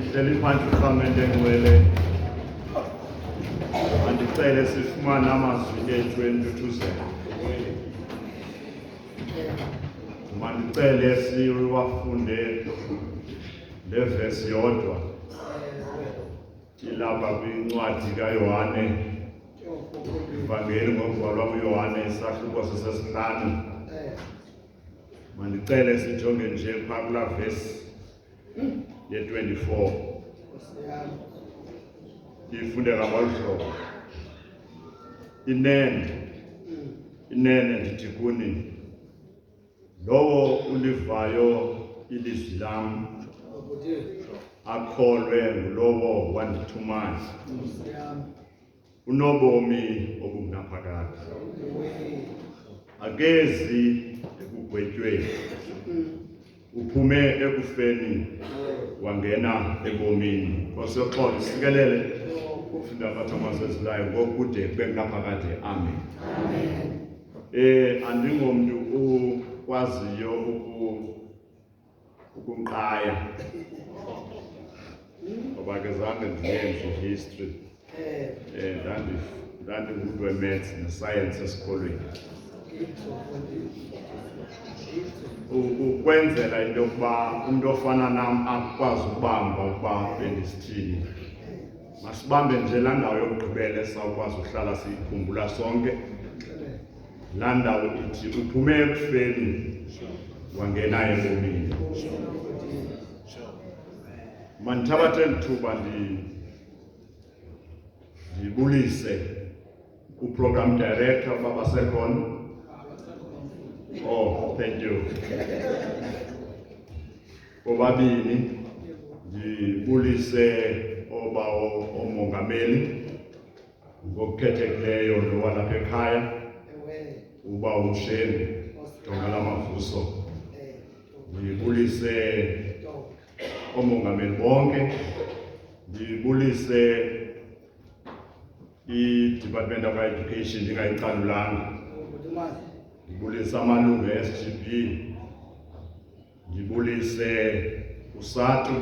Hleli phansi uhlamente engcwele andicele sifumane amazwi ethu entuthuzelo. Mandicele siwafunde le vesi yodwa ilapha kwincwadi kaYohane, ivangeli ngokubhalwa kuYohane isahluko sesesihlanu. Mandicele sijonge nje phaa kulaa vesi ye-24 ifunde ngolu hlobo. Inene ndithi kuni, lowo ulivayo ilizwi lam akholwe ngulowo wandithumayo, unobomi obungunaphakade. Akezi ekugwetyweni, uphume ekufeni wangena ebomini. Nkosi sikelele ufunda kaThomas ezilayo ngokude kube kunaphakade. Amen. Andingomntu ukwaziyo ukunqaya ngoba ke zange ndiyenze history. Ndandingumntu we-maths ne-science esikolweni. Ukwenzela into yokuba umntu ofana nam akwazi ukubamba ukuba bendisithini, masibambe nje laa ndawo yokugqibela esawukwazi uhlala siyikhumbula sonke. Laa ndawo ithi uphume ekufeni wangena ebomini. Mandithabathe lithuba ndibulise uprogram director baba sekhona. Oh, thank you. Bobabini ndibulise obawo omongameli ngokukhethekileyo nowalapha ekhaya uba uMsheni Ntongala-Mavuso. Ndibulise omongameli bonke, ndibulise i-Department of Education ndingayicalulanga, ndibulise amalungu e-SGB, ndibulise uSATU,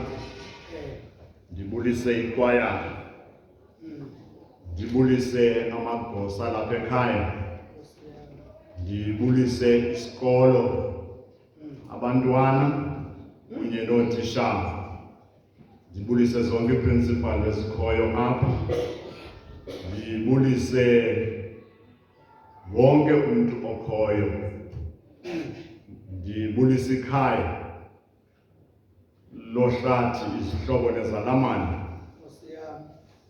ndibulise ikwaya, ndibulise amagosa lapha ekhaya, ndibulise isikolo, abantwana kunye nootitshala, ndibulise zonke iprincipal ezikhoyo apha, ndibulise wonke umntu okhoyo, ndibulise ikhaya lohlathi izihlobo nezalamane,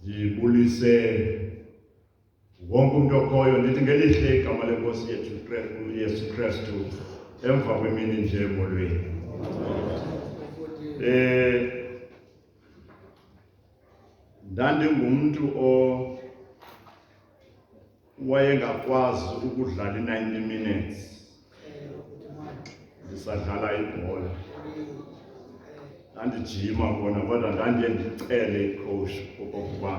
ndibulise wonke umntu okhoyo. Ndithi ngelihle igama lenkosi yethu uYesu Kristu emva kwemini nje emolweni. Ndandingumntu wayengakwazi ukudlala i-90 minutes ndisadlala ibhola. Ndandijima kona kodwa ndandiye ndicele icoach okokuba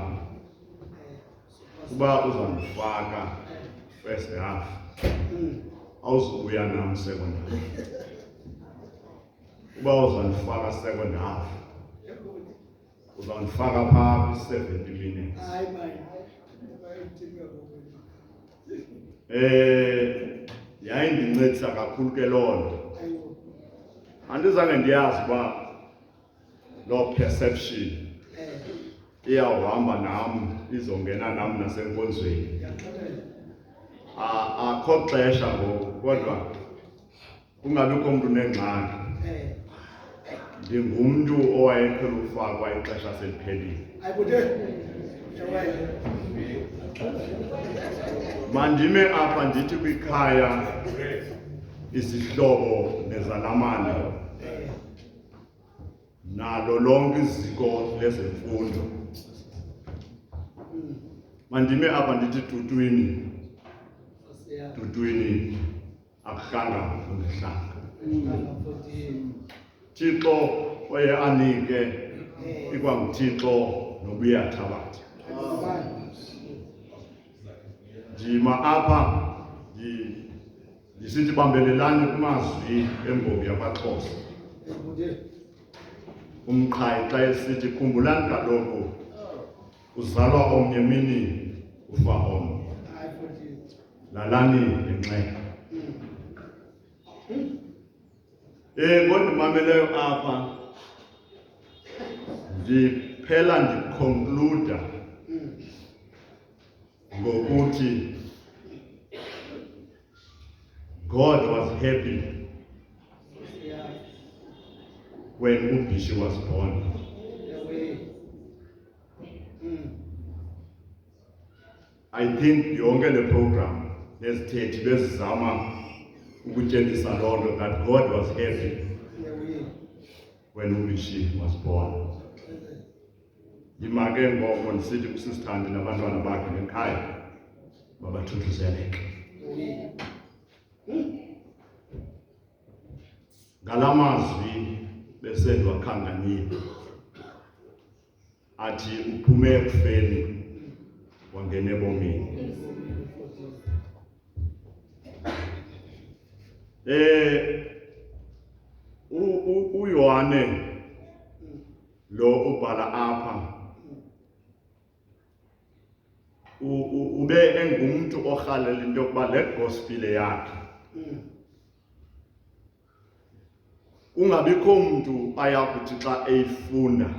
uba uzandifaka first half awuzubuya nam second half. Uba uzandifaka second half uzandifaka phaa kwi-70 minutes. Yayindincedisa kakhulu ke loo nto. Andizange ndiyazi uba loo perception iyawuhamba nam, izongena nam nasenkonzweni. Akho xesha ngoku kodwa kungabikho mntu nengxaki. Ndingumntu owayeqhela ukufakwa ixesha seliphelile. Mandime apha ndithi kwikhaya izihlobo nezalamane nalo lonke iziko lezemfundo. Mandime apha ndithi tutwini akuhlanga ngehlanga. Thixo oye anike ikwanguThixo nobuyathabatha. Ndima apha ndisithi bambelelani kumazwi embongi yakwaXhosa. umqhayi xa esithi khumbulani kaloku uzalwa omnye emini ufa omnye. Lalani ngenxeba. Kodwa mameleyo apha ndiphela ndikonkluda ngokuthi God was happy when 𝒂𝒃𝒑𝒃 was born. I think yonke le program nezithethi bezizama ukutyebisa loo nto that God was happy when 𝒂𝒃𝒑𝒃 was born. Yima ke ngoko ndisithi kusisithandi nabantwana bakhe ngekhaya babathuthuzeleke. Ngalamazwi besendiwakhankanyile athi uphume ekufeni wangena ebomini. uYohane lo ubhala apha ube engumntu orhalela into yokuba le gospel yakhe kungabikho mntu ayakuthi xa eyifunda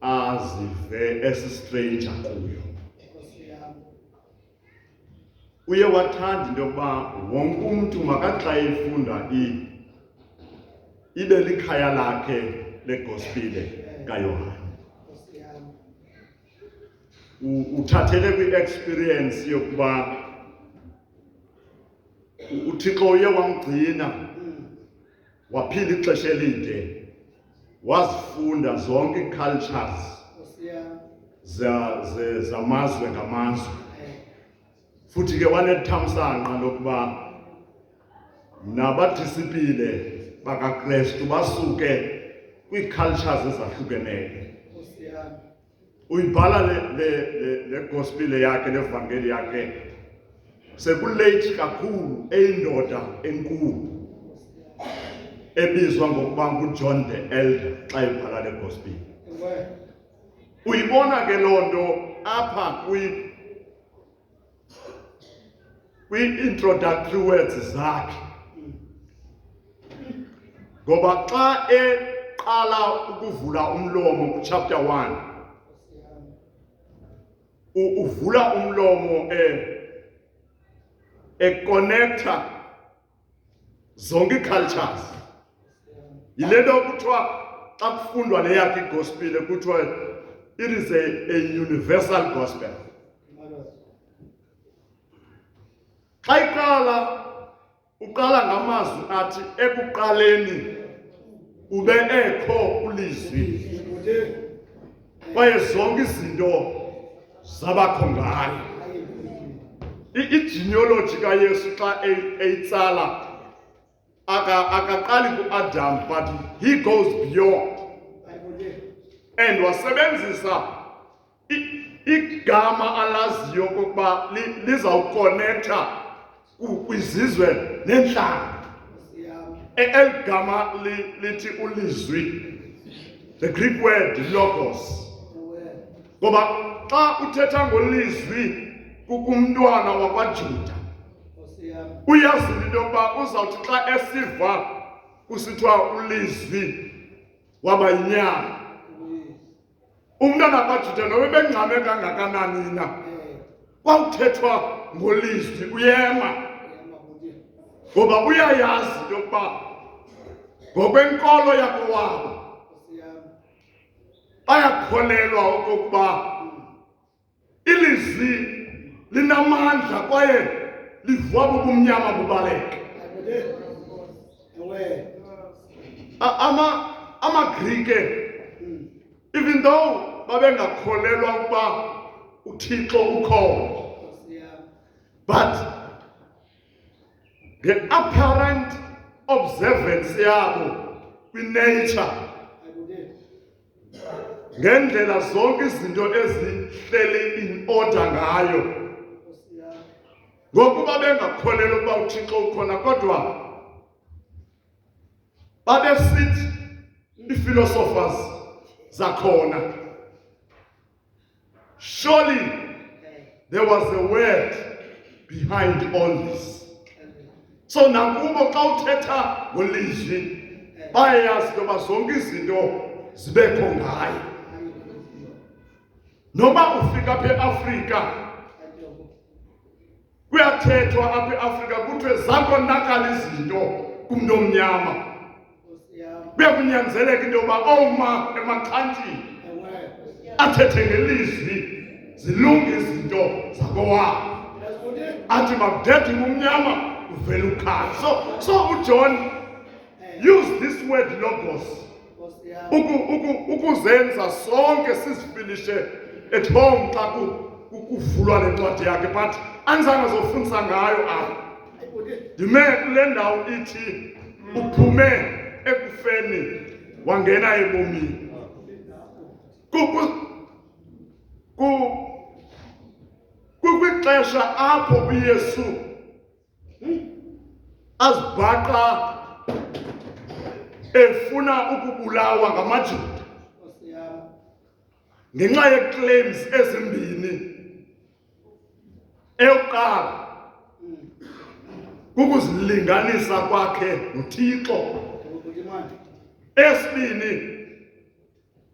azive esistranger kuyo. Uye wathanda into yokuba wonke umntu makathi xa eyifunda ibe likhaya lakhe le gospel kaYohane. Uthathele kwi-experience yokuba uThixo uye wamgcina waphila ixesha elide wazifunda zonke ii-cultures zamazwe ngamazwe, futhi ke wanethamsanqa lokuba nabadisipile bakaKristu basuke kwii-cultures ezahlukeneyo. Uyibhala le gospel yakhe levangeli yakhe sekulate kakhulu eyindoda enkulu ebizwa ngokuba nguJohn the Elder xa ibhala le gospel. Uyibona ke loo nto apha kwi-introductory words zakhe, ngoba xa eqala ukuvula umlomo kuchapter 1 uvula umlomo econnecta zonke ii-cultures. Yile nto kuthiwa xa kufundwa le yakhe igospel kuthiwa it is a universal gospel. Xa uqala ngamazwi athi ekuqaleni ube ekho ulizwi kwaye zonke izinto zabakho ngayo. I-genealogy kaYesu xa eyitsala akaqali ku-Adam, but he goes beyond and wasebenzisa igama alaziyo kokuba lizawukonektha kwizizwe nentlanga. Eli gama lithi ulizwi, the Greek word logos. Ngoba xa uthetha ngolizwi kukumntwana wakwaJuda, uyazile into yokuba uzawuthi xa esiva kusithiwa ulizwi waba yinyama. Umntwana wakwaJuda noba ebengxame kangakanani na, kwawuthethwa ngolizwi uyema, ngoba uyayazi into yokuba ngokwenkolo yakowabo bayakholelwa okokuba ilizwi linamandla kwaye livwa bubumnyama bubaleke. AmaGrike, even though babengakholelwa ukuba uThixo ukhona, but the apparent observance yabo kwi-nature, ngendlela zonke izinto ezihleli in order ngayo, ngokuba bengakholelwa ukuba uThixo ukhona, kodwa babesithi philosophers zakhona. Surely there was a word behind all this. So nakubo xa uthetha ngolizwi bayayazi intoba zonke izinto zibekho ngayo. Noma ufika apha eAfrika kuyathethwa apha eAfrika kuthiwe zakonakala izinto kumntu omnyama. Kuyakunyanzeleka into yoba oma emaxhantini athethe ngelizwi zilunge izinto zakowabo. Athi makuthethe ngomnyama uvele ukhaya. So uJohn used this word logos ukuzenza sonke sizifilishe at home xa kuvulwa le ncwadi yakhe, but anzange azofundisa ngayo apha. Ndime kule ndawo ithi uphume ekufeni wangena ebomini. Kwixesha apho uYesu azibhaqa efuna ukubulawa ngamaJuda ngenxa ye-claims ezimbini. Eyokuqala kukuzilinganisa kwakhe noThixo. Esibini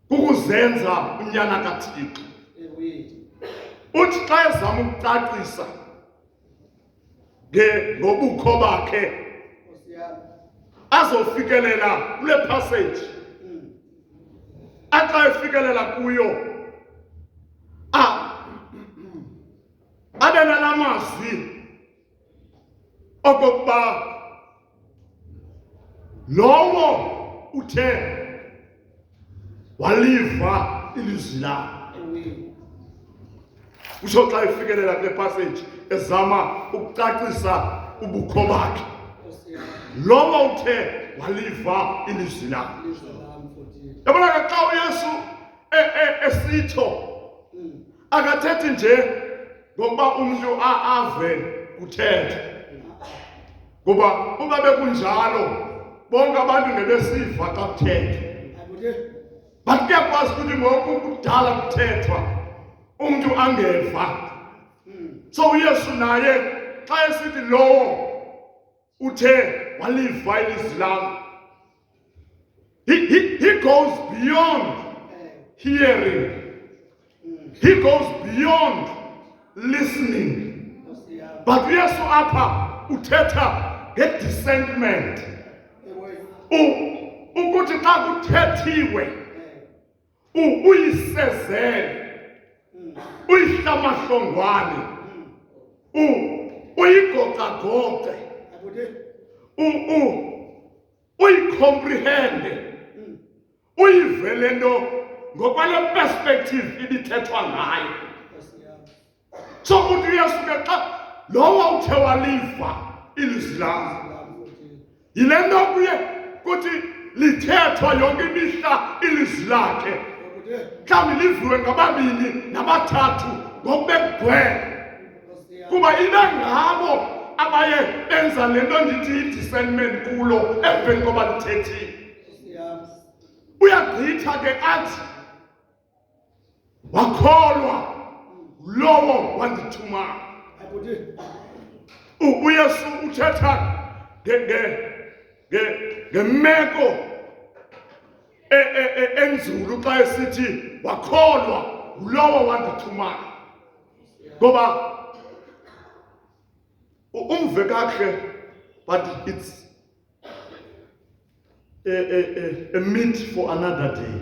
kukuzenza unyana kaThixo. Uthi xa ezama ukucacisa ngobukho bakhe azofikelela kule passage, axa efikelela kuyo abe nala mazwi okokuba lowo uthe waliva ilizwi lam. Usho xa efikelela kule passage ezama ukucacisa ubukho bakhe, lowo uthe waliva ilizwi lam. Yabona ke xa uYesu esitsho akathethi nje ngokuba umuntu ave kuthetha, ngoba uba bekunjalo bonke abantu nebesiva xa kuthethwa. But kuyakwazi ukuthi ngoku kudala kuthethwa umuntu angeva. So uYesu naye xa esithi lowo uthe waliva ilizwi lam, he goes beyond hearing. He goes beyond listening. But uYesu apha uthetha nge-discernment. Ukuthi xa kuthethiwe uyisezele, uyihlamahlongwane, uyigocagoce, uyicomprehende, uyivele nto ngokwale perspective ibithethwa ngayo. So uthi uYesu ke xa lowo uthe waliva ilizwi lam, yile nto kuye kuthi lithethwa yonke imihla ilizwi lakhe. Mhlawumbi liviwe ngababini nabathathu ngokubekugcwele, kuba ibe ngabo abaye benza le nto ndithi i-discernment kulo emveni koba lithethile. Uyagqitha ke athi wakholwa Lowo wandithumayo. uYesu uthetha ngemeko enzulu xa esithi wakholwa Lowo wandithumayo, ngoba umve kakuhle, but it's a meat for another day.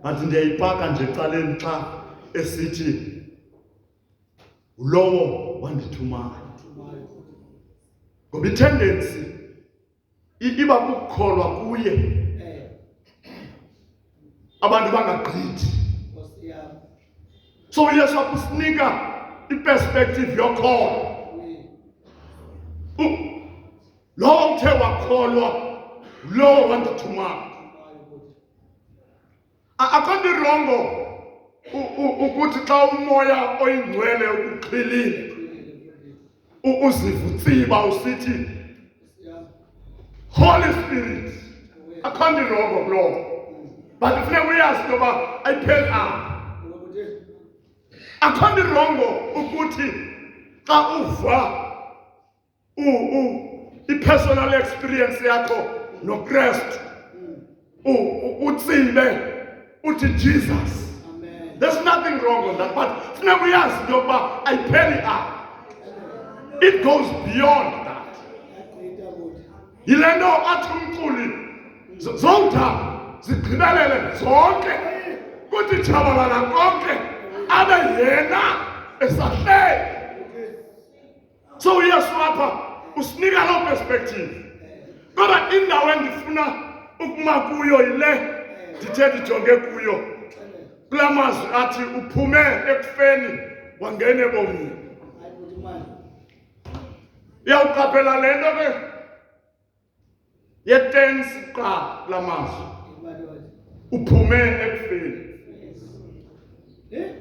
But ndiyayipaka nje ecaleni xa esithi Lowo wandithumayo, ngoba itendency iba kukholwa kuye abantu bangagqithi. So uYesu akusinika iperspective yokholo. Lowo uthe wakholwa Lowo wandithumayo. Akho nto irongo ukuthi xa umoya oyingcwele uxhilile uziva utsiba usithi Holy Spirit. akho nto irongo kulowo, but kufuneka uyazi into yoba ayipheli apha. Akho nto irongo ukuthi xa uva i-personal experience yakho noKristu utsibe uthi Jesus. There's nothing wrong with that, but funeka uyazi into yokuba ayipheli apha. It goes beyond that. Yile nto athi umculi zowuda zigqibelele zonke kuthi tshabalala konke abe yena esahleli. So uyesu apha usinika loo perspective. Kodwa indawo endifuna ukuma kuyo yile ndithe ndijonge kuyo kula mazwi athi uphume ekufeni wangena ebomini. Iyawuqaphela le nto ke ye-tense qha kula mazwi. Uphume ekufeni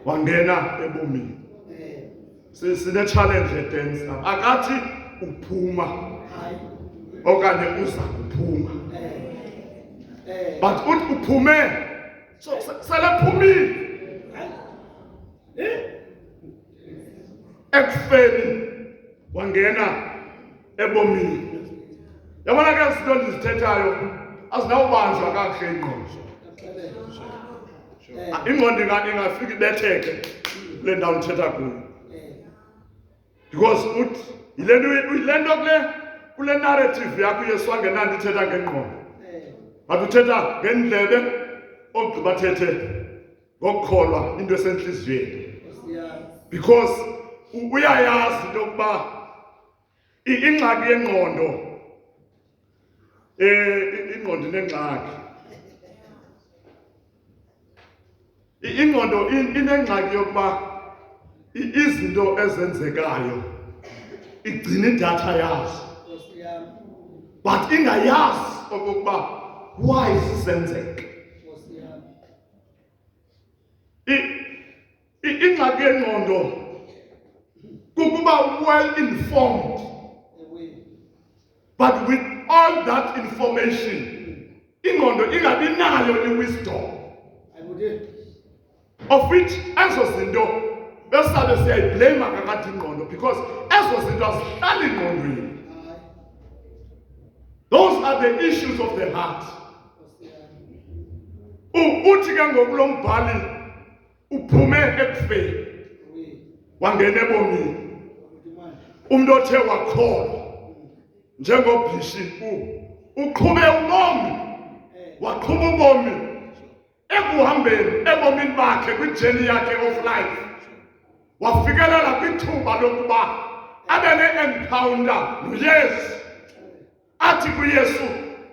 wangena ebomini. Sine-challenge ye-tense akathi uphuma okanye uza kuphuma, but uthi uphume, so selephumile ekufeni wangena ebomini. Yabona ke izinto ndizithethayo azinawubanjwa kakuhle ingqondo. Ingqondo ingafika ibetheke kule ndawo ndithetha kuyo, because uthi yile nto kule narrative yakho uyesu wangenani ithetha ngengqondo, but uthetha ngendlebe ogqiba thethe ngokukholwa into esentliziyweni, because uyayazi into yokuba ingxaki yengqondo ingqondo inengxaki. Ingqondo inengxaki yokuba izinto ezenzekayo igcina idatha yazo, but ingayazi okokuba why zisenzeka. Ingxaki yengqondo kukuba well informed, but with all that information ingqondo ingabi nayo i-wisdom, of which ezo zinto besabe siyayiblame kakade ingqondo, because ezo zinto azihlali engqondweni. Those are the issues of the heart. Uthi ke ngokulo mbhali uphume ekufeni wangena ebomini. Umuntu othe wakholwa njengobhishi uqhube ubomi, waqhuba ubomi ekuhambeni ebomini bakhe kwijeni yakhe of life, wafikelela kwithuba lokuba abe ne-encounter noYesu. Athi kuYesu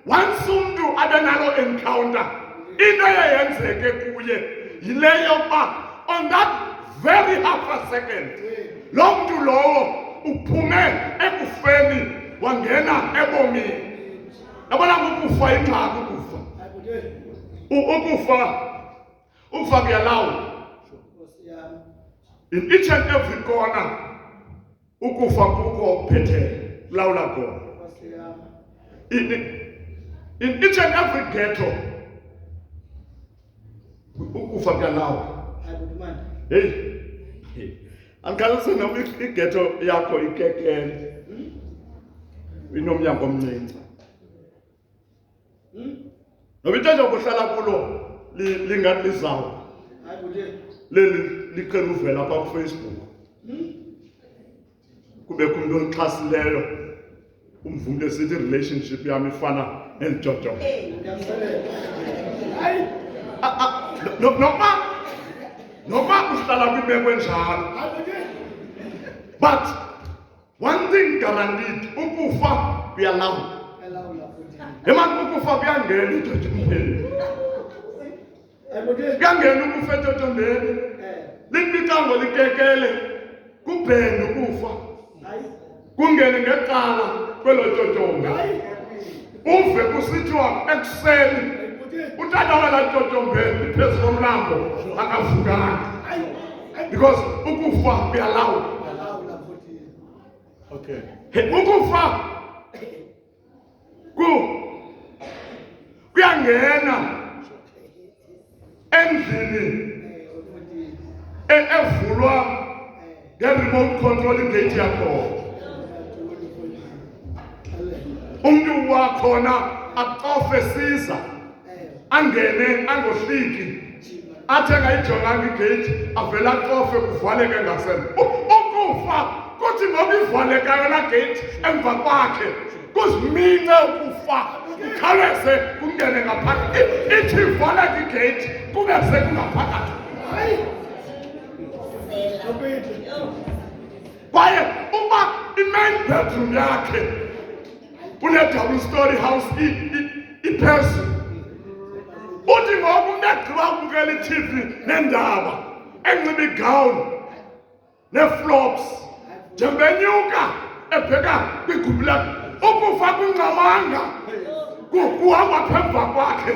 once umntu abe nalo encounter, into eyenzeke kuye yile yokuba on that very half a second lo mntu lowo uphume ekufeni wangena ebomini. Yabona ukufa ingxaki, ukufa kuyalawula. In each and every corner ukufa kukho okuphetheyo kulawula khona. In each and every ghetto ukufa kuyalawula. Hey, andikhalisile noma ighetto yakho ikekele inomnyango omncinci, noba into ezokuhlala kulo lingathi lizawo liqela uvela apha kuFacebook, kubekho umuntu onixhasileyo umvumle esithi relationship yami ifana nelijojo. Noma uhlala kwimeko enjalo, but one thing guaranteed, ukufa kuyalawula. Emani ukufa kuyangena etotombeni, kuyangena ukufa etotombeni, libikango likekele kubhende ukufa, kungene ngecala kwelo totombe, uve kusithiwa ekuseni utata wala totombeni phezu komlambo akavukanga, because ukufa kuyalawula. ukufa kuyangena endlini evulwa nge-remote control igate yakho. Umuntu wakhona acofe siza angene angohliki athi engayijonganga igate avela acofe kuvaleke ngasemva. Ukufa kuthi ngoba ivalekayo la gate emva kwakhe kuzimince ukufa kukhawuleze kungene ngaphakathi. Ithi ivaleke igate kube sekungaphakathi. Kwaye uba i-main bedroom yakhe une-double story house iphezulu, uthi ngoba umntu egqiba ukubukela i-TV nendaba enxiba igawuni nee-flops njengenyuka ebheka kwigumbi lakhe, ukufa kungxamanga kuhamba phamva kwakhe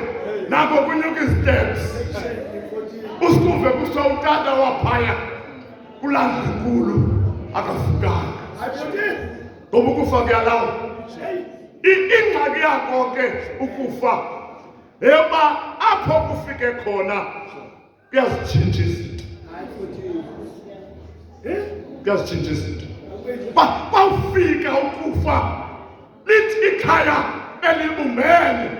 nako kunyuka isteps. Usikuve kusho utata waphaya kulanda inkulu akafukanga ngoba ukufa kuyalawa. Ingxaki yakho ke ukufa eba apho kufike khona kuyazitshintsha izinto. Kuyazitshintsha izinto. Bawufika ukufa lithi ikhaya elibumbene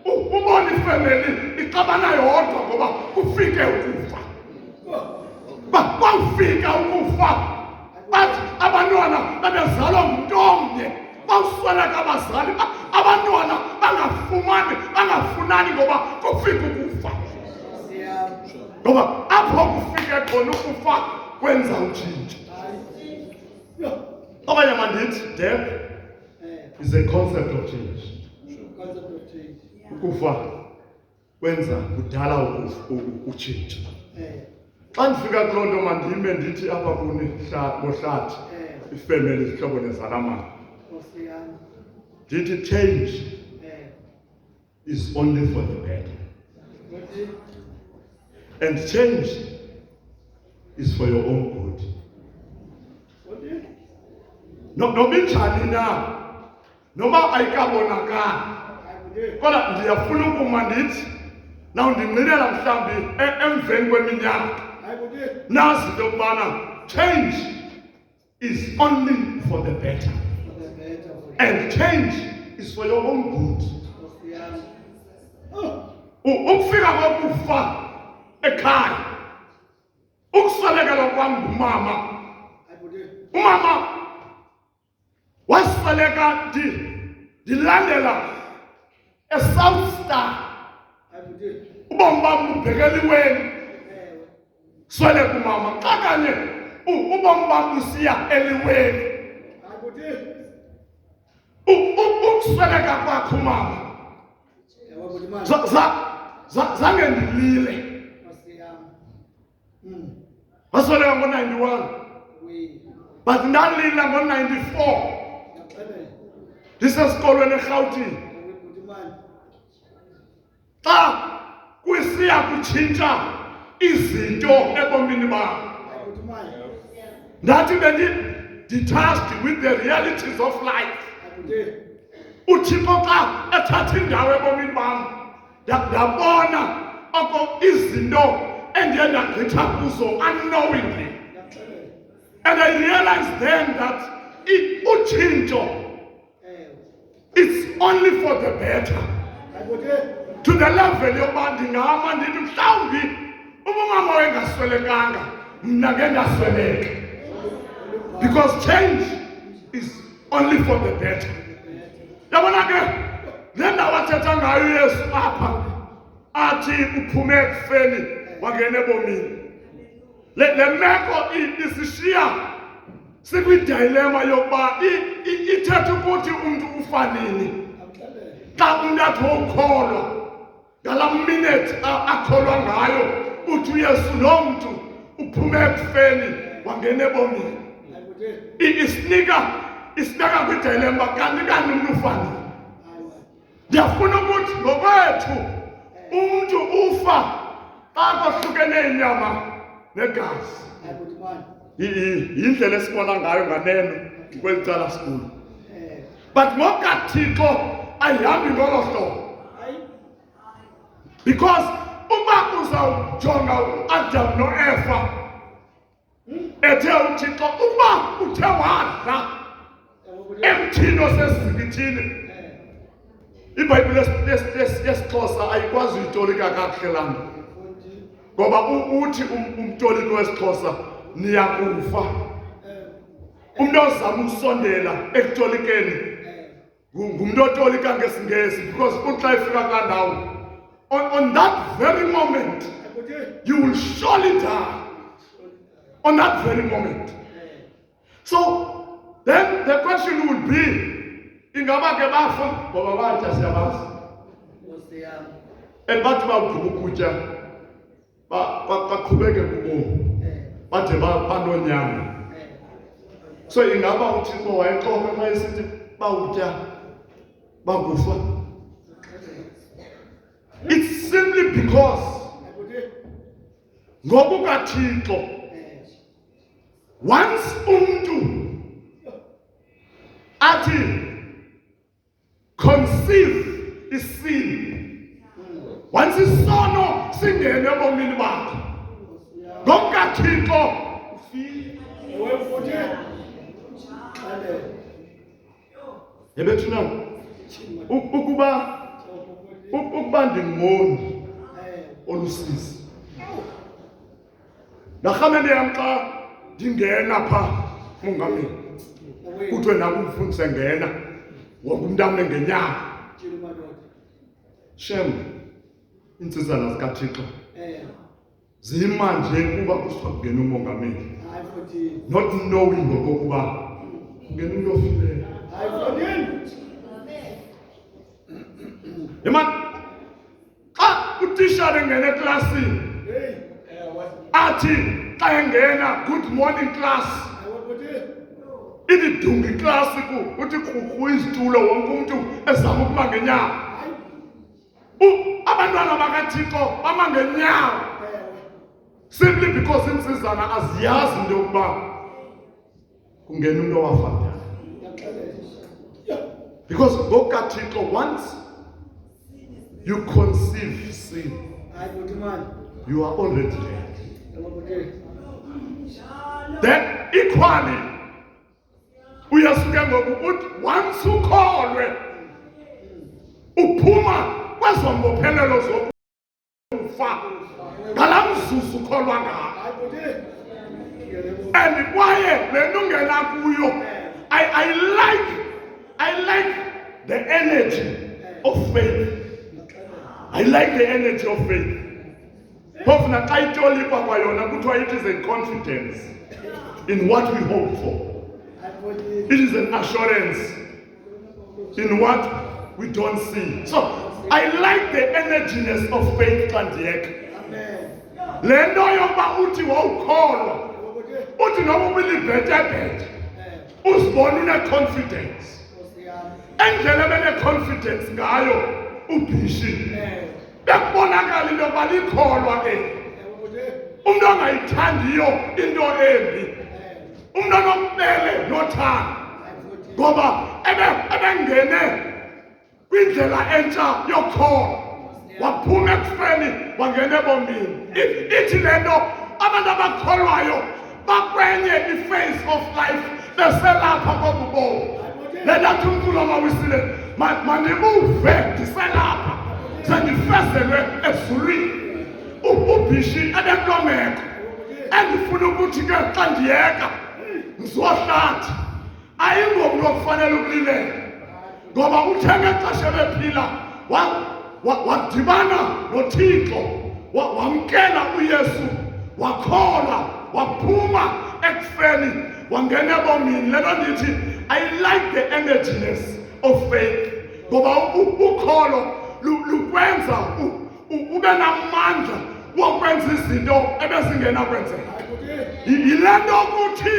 ubona ifamily ixabana yodwa ngoba kufike ukufa. Bawufika ukufa bathi abantwana babezalwa ngumuntu omnye, bawusweleka abazali, abantwana bangafunani ngoba kufika ukufa. Ngoba apho kufike khona ukufa kwenza utshintsho. Okanye mandithi death is a concept of change. Ukufa kwenza kudala utshintsho. Xa ndifika kuloo nto mandime ndithi apha kuni mohlathi ifemeli zihlobo nezalamane, ndithi change is only for the better, and change is for your own good. Noba injani na, noba ayikabonakali, kodwa ndiyafuna ukuma ndithi nawundinqinela mhlawumbi emveni kweminyaka nazi into yokubana change is only for the better, and change is for your own good. Ukufika kokufa ekhaya, ukuswelekelwa kwam ngumama, umama wasweleka ndilandela eSouth Star, ubomi bam bubhekeliweni sweleka umama. Xa kanye ubomi bam busiya eliweni, ukusweleka kwakhe umama zange ndilile. Wasweleka ngo-91 but ndalila ngo-94 ndisesikolweni eRhawutini. Xa kusiya kutshintsha izinto ebomini bam, ndathi benditasked with the realities of life. uThixo xa ethatha indawo ebomini bam, ndabona oko izinto endiye ndagqitha kuzo unknowingly, and I realized then that utshintsho it's only for the better, to the level yokuba ndingahamba ndithi mhlawumbi umama wengaswelekanga mna ke ndasweleka, because change is only for the better. Yabona ke le ndawo athetha ngayo uYesu apha athi uphume ekufeni wangena ebomini, le meko isishiya sikwidilema yokuba ithetha ukuthi umntu ufa nini. Xa umntu athi ukholwa ngala minute akholwa ngayo uthi uYesu lo mntu uphume ekufeni wangena ebomini, isinika kwidilema kanti umntu ufa nini. Ndiyafuna ukuthi ngokwethu umntu ufa xa kohlukene inyama negazi. Yindlela esibona ngayo nganeno kweli cala sikulu, but ngokaThixo ayihambi ngolo hlobo. Because uba uzawujonga uAdam noEva ethe uThixo uba uthe wadla emthini osezikithini. iBhayibhile yesiXhosa ayikwazi uyitolika kakuhle lana, ngoba uthi umtoliki wesiXhosa niyakufa. Umuntu ozama ukusondela ekutolikeni ngumuntu otolika ngesiNgesi, because xa ifika kulaa ndawo, on that very moment you will surely die. On that very moment. So then the question would be, ingaba ke bafa ngoba batya siyabazi, and bathi bawugqiba ukutya baqhubeke kubomi bade banonyana. So ingaba uThixo wayexoka xa esithi bawutya bakufa? It's simply because ngokukaThixo, once umuntu athi conceive isini, once isono singene ebomini bakhe, ngokukaThixo yebethuna ukuba ndingumoni olusizi, narhamene yam xa ndingena pha Mongameli kuthiwe nakumfundise ngena wonke umntu ame ngenyanga. Shem, iintsizana zikaThixo zima nje kuba kusithiwa kungena uMongameli, not knowing ngokokuba kungena umntu ofileyo. Yema xa utishara engena eklasini athi xa engena good morning class, ididunga iklasi uthi krukru izitulo, wonke umntu ezama ukuma ngenyawo. Abantwana bakaThixo bama ngenyawo simply because iintsizana aziyazi into yokuba kungena umntu owafa. Because ngokukaThixo, once you conceive sin, you are already dead. Then equally, uyasuke ngokuthi once ukholwe uphuma kwezombophelelo zokufa ngala mzuzu ukholwa ngayo. And kwaye le nto ungena kuyo, I like the energy of faith. I like the energy of faith. It is a confidence in what we hope for. It is an assurance in what we don't see. So I like the energiness of faith. Lendo yoba uthi wawukholwa uthi noma ubilibhethe uzibona une-confidence. Endlela bene-confidence ngayo ubhishi bekubonakala into yokuba likholwa umuntu ongayithandiyo into embi, umuntu onobubele nothando, ngoba ebengene kwindlela entsha yokholo waphuma ekufeni wangena ebomini. Ithi le nto abantu abakholwayo bakwenye i-phase of life beselapha kobubomi. Le ndathi umculo mawisile mandibuve ndiselapha sendifezelwe ezulwini. Ubhishi ebentomeko endifuna ukuthi ke xa ndiyeka ndizohlathi ayingomntu okufanele ukulilela, ngoba uthe ngexesha bephila wadibana noThixo, wamkela uYesu, wakholwa, waphuma ekufeni wangena ebomini. Le nto ndithi I like the energiness of faith, ngoba ukholo lukwenza ube namandla wokwenza izinto ebezingena kwenzeka. Yile nto ukuthi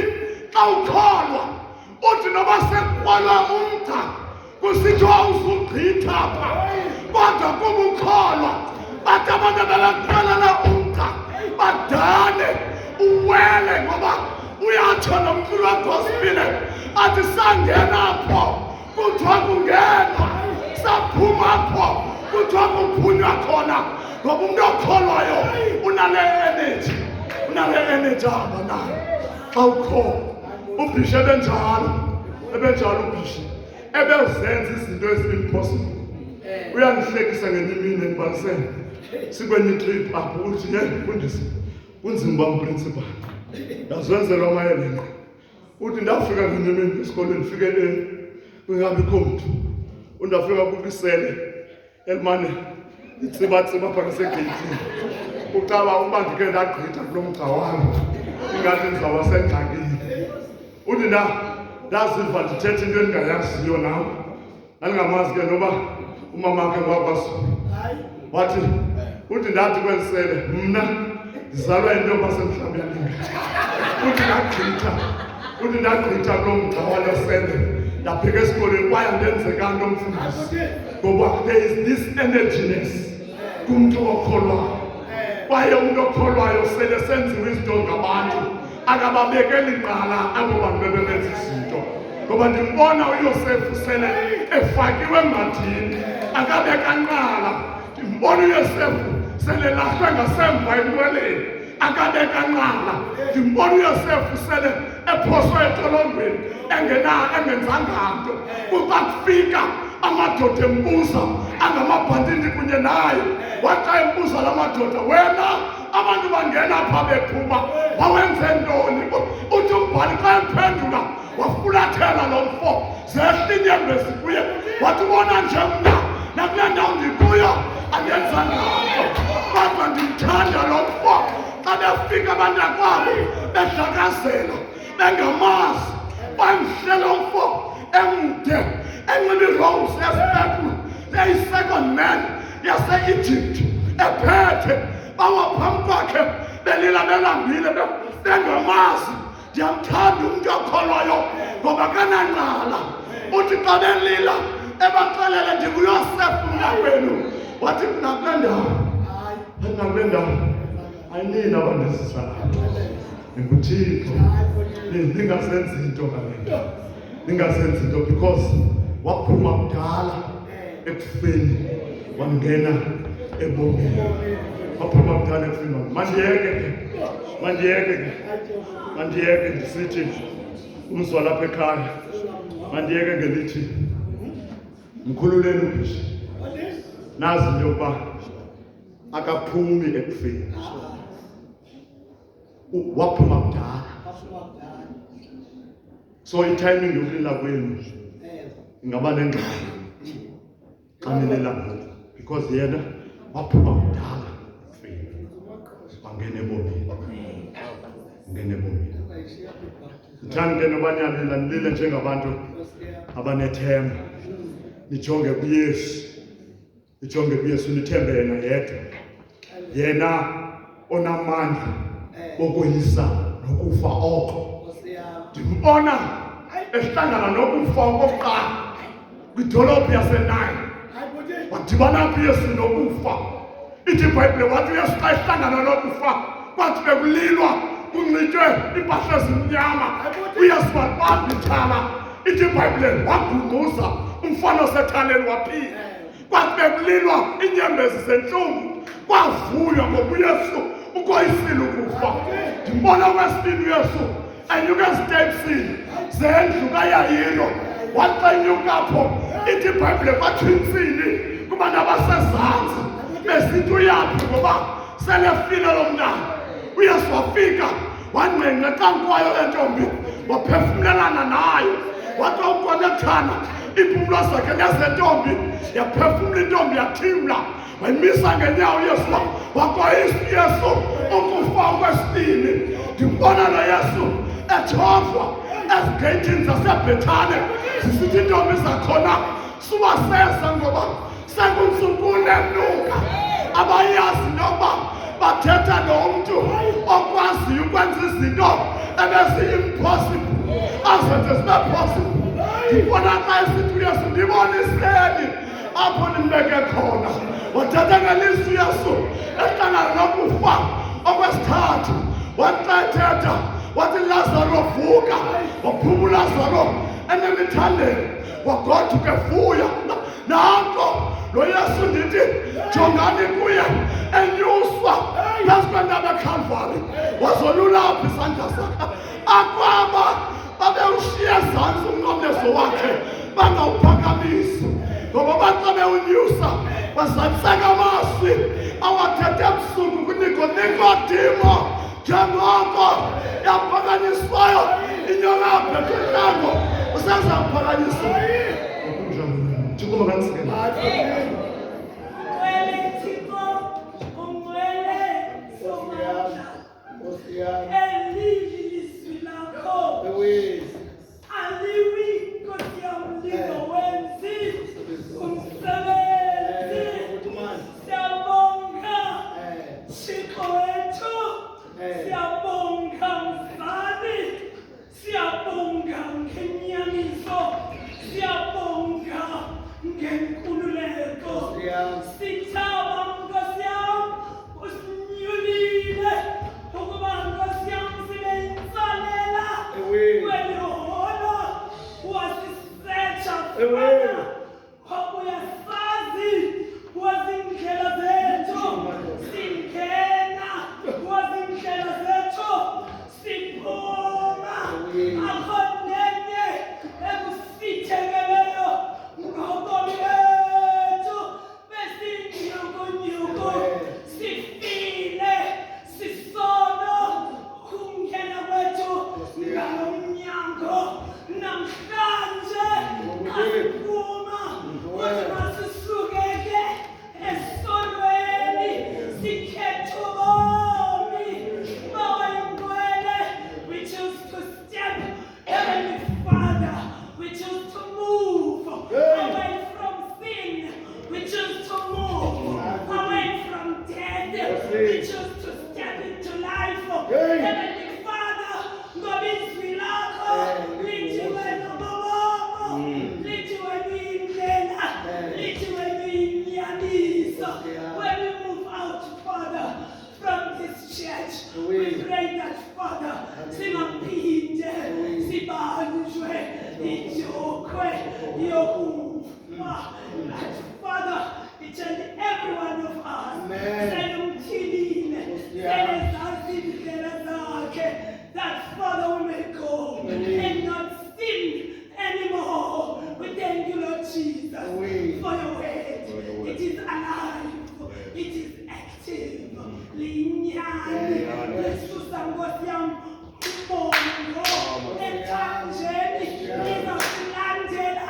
xa ukholwa uthi noba sekukholwa umda kusithiwa uzugqitha pha, kodwa kuba ukholwa bathi abantu abelaqalela umda badane uwele, ngoba uyatsho nomculo wegospel athi sangena apho kuthiwa kungena, saphuma apho kuthiwa kuphunywa khona. ngoba umuntu okholwayo unale energy ahamba nayo. Awukho ubhisha ebenjalo ubhisha ebezenza izinto ezi-impossible. Uyangihlekisa ngenye imini endibalisene sikwenye trip apho uthi mfundisi kunzima uba mprincipal ndazenzelwa amayelenqe. Uthi ndafika ngenye imini esikolweni ndifike kungabikho mntu undafika kukwisele elimane itsibatsiba phaa ngasegeyithini ucaba uba ndike ndagqitha kulo mgca wami ingathi ndizawuba sengxakini. Uthi ndaziva ndithetha into endingayaziyo nam ndandingamazi ke noba umamakhe ngwakwaZulu wathi uthi ndathi kwelisele mna ndizalwa yintombi yasemhlabeni. Uthi ndagqitha kulo mgca walo sele ndabheka esikolweni kwaye ndenzekanga nto mfundisi ngoba there is this energiness kumntu okholwayo. Kwaye umntu okholwayo sele senziwe izinto ngabantu akababekeli ngqala abo bantu bebenza izinto. Ngoba ndimbona uYosefu sele efakiwe emadini akabeka nqala. Ndimbona uYosefu sele lahlwe ngasemva enqweleni akabeka nqala. Ndimbona uYosefu sele ephoswe entolongweni engenzanga nto. Kuba kufika amadoda embuza angamabhantini kunye naye waxa embuza la madoda, wena abantu bangena apha bephuma wawenze ntoni? Uthi umbhali xa emphendula wafulathela lo mfo zehla inyembezi kuye wathi ubona nje mna nakule ndawo ndikuyo andenzanga nto kodwa ndimthanda lo mfo. Xa befika abantakwabo behlakazela bengamazi bamhle lo mfo emde enxibe irose yesipepulu eyi-second man yase-Egypt ephethe bawaphambi kwakhe belila belambile bengamazi. Ndiyamthanda umntu okholwayo ngoba kananqala. Uthi xa belila ebaxelele ndinguYosefu mnakwenu wathi nakule ndawo ayinini abandizisa lapho nguThixo. Ningazenzi into ngale nto, ningazenzi into because waphuma kudala ekufeni wangena ebomini. Waphuma kudala ekufeni. Mandiyeke ndisithi umzwa lapha ekhaya. Mandiyeke ngelithi mkhululeni ubhisha. Nazi into yokuba akaphumi ekufeni. Waphuma kudala. So itiming yokulila kwenu ingaba nengxaki xa nilela ngoku because yena waphuma kudala ekufeni wangena ebomini. Ndithanda ke nobanyalela nilile njengabantu abanethemba. Nijonge kuYesu, nithembe yena yedwa, yena onamandla okoyisa nokufa oko. Ndimbona ehlangana nokufa okokuqala kwidolophu yaseNayi. Wadibana kuYesu nokufa. Ithi iBhayibhile wathi uYesu xa ehlangana nokufa kwathi bekulilwa kunxitywe impahla ezimnyama uYesu wabamba ithala. Ithi iBhayibhile wagungquza umfana osethaleni waphila. Kwathi bekulilwa iinyembezi zentlungu kwavuywa ngoba uYesu ukoyisile ukufa. Ndimbona okwesibini uYesu enyuka ezitepsini zendlu kaYayiro waxa inyukapho. Ithi iBhayibhile kwathiwa intsini kubantu abasezantsi besithi uyaphi ngoba selefile lo mntana. uYesu wafika wangqengqa ecankwayo lentombi waphefumlelana nayo. Wathi ukonethana iimpumlo zakhe nezentombi yaphefumla intombi yathimla. Wayimisa ngenyawo uYesu wakoyisa uYesu ukufa okwesibini. Ndimbona lo Yesu ethofwa ezigeyithini zaseBhethane zisithi intombi zakhona subaseza ngoba sekuntsukune enuka. Abayazi nokuba bathetha nomntu okwaziyo ukwenza izinto ebezi-impossible azenze zibe possible. Ndibona xa esithi uYesu ndiboniseni apho nimbeke khona. Wathetha ngelizwi uYesu ehlangana nokufa okwesithathu. Wathi xa ethetha wathi Lazaro vuka. Waphuma uLazaro enemithandelo wagoduka evuya. Nanko lo Yesu ndithi jongani kuye enyuswa phezu kwentaba eKhalvari wazolula apha isandla sakhe akwaba babewushiya ezantsi umnqamlezo wakhe bangawuphakamisi ngoba baxa bewunyusa bazantseka amazwi awathethe ebusuku kunikodimo njengoko yaphakanyiswayo inyonga yaphethe entloko usenza kuphakanyiswa njengoma kansikela ilizwi lakho aliwi Nkosi yami lingowenzi umsebenzi siyabonga Thixo wethu siyabonga mzali siyabonga ngenyaniso siyabonga ngenkululeko sithaba Nkosi yami usinyulile ukuba Nkosi yami sibe yinsalela kweliholo wasisetsha wabuyasazi wazindlela zethu singena wazindlela zethu siphuma akhonenye ekusithekeleyo ngobomi bethu besinyukunyuku sifile sisono ukungena kwethu ngalo mnyango namhlanje asiphuma ukuthi masisukeke esonweni sikhethe ubomi bawayingcwele. We choose to step, Heavenly Father, we choose to move away from sin, we choose to move away from death, we choose to step into life. Heavenly Father, ngobizwi lakho lithiwe nobomo, lithiwe luyindlela, lithiwe luyinyaniso. When we move out, Father, from this church, we pray that, Father, singaphinde sibanjwe ijokhwe yokufa. That, Father, each and every one of us, sayumthilile, senezazi indlela zakhe, that, Father, we may go and not sin anymore. We thank you, Lord Jesus, for your word. It is alive. It is active. Linyani. Lesusa Nkosi yami umongo ethanjeni lizokulandela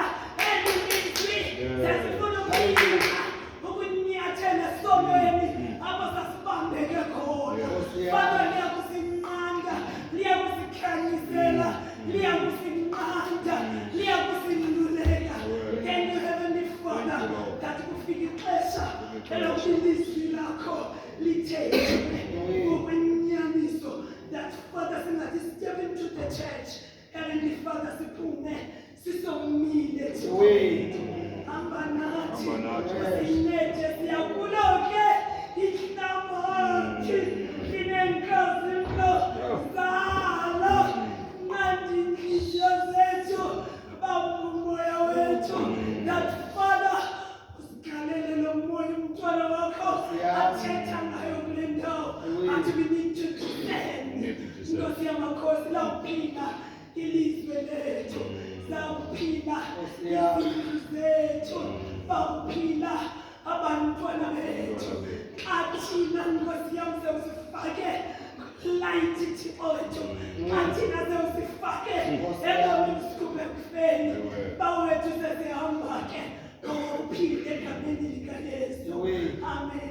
elizwi. Sesifuna ukuphila ukunyathela esonweni apho sasibambeke khona. Father, liyakusinqanda, liyakusikhanyisela, liyakusinqanda, liyakusiluleka. Thank you, Heavenly Father, that kufika ixesha elokuthi ilizwi lakho lithethe ngokwenyaniso. That, Father, singathi step into the church, Heavenly Father, siphume sisomile thina. Hamba nathi usincede, siyakulo-ke ihlabathi linenkazimpilo zalo. Nqanda inhliziyo zethu, bamba umoya wethu. That, Father, usikhalele lo moya umntwana wakho athetha ngayo kule ndawo. Athi we need to defend. Nkosi yamakhosi, lawuphila ilizwe lethu, lawuphila izindlu zethu, bawuphila abantwana bethu. Xa thina Nkosi yami sewusifake light Thixo wethu, xa thina sewusifake ebomini sikhuphe ekufeni, bawethu sesihamba-ke ngawuphile egameni likaYesu. Amen.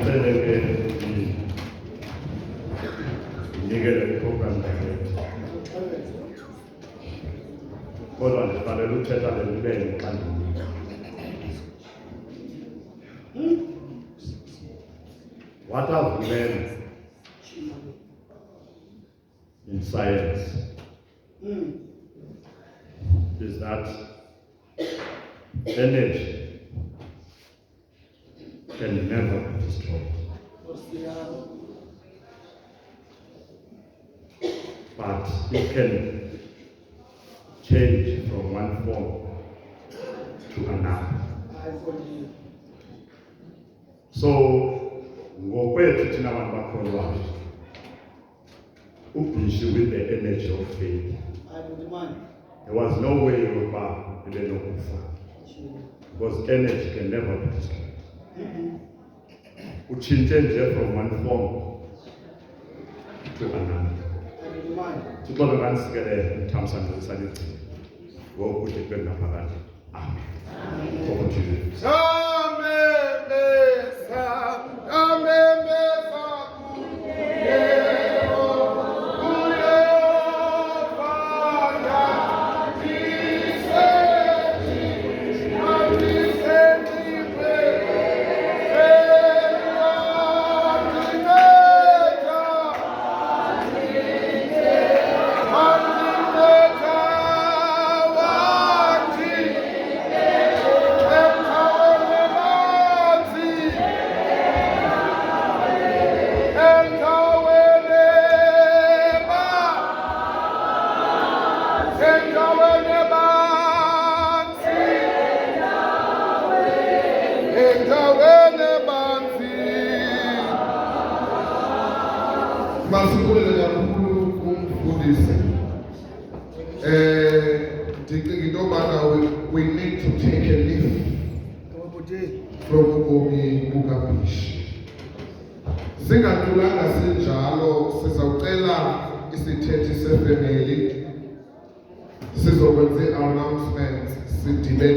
ndicele ke ndinikele iprogram direct. Kodwa ndifanele uthetha lelibele xa ndinika. What I've learned in science is that energy can never be destroyed. But it can change from one form to another. So, ngokwethu thina abantu bakholwayo, 𝒂𝒃𝒑𝒃 with the energy of faith. There was no way yokuba ibe nokufa. Because energy can never be destroyed. Utshintshe nje from one form to another. Thixo bekanisikelele umthamsanqa esaligcina. Ngoku kude kube ngaphakade. Amen. Over to you. Masikhulele kakhulu kumfundisi. Ndicinga into yobana we need to take a leaf from ubomi bukaBhishi. Singadlulanga sinjalo, sizawucela isithethi sefemeli sizokwenza i-announcement sidibene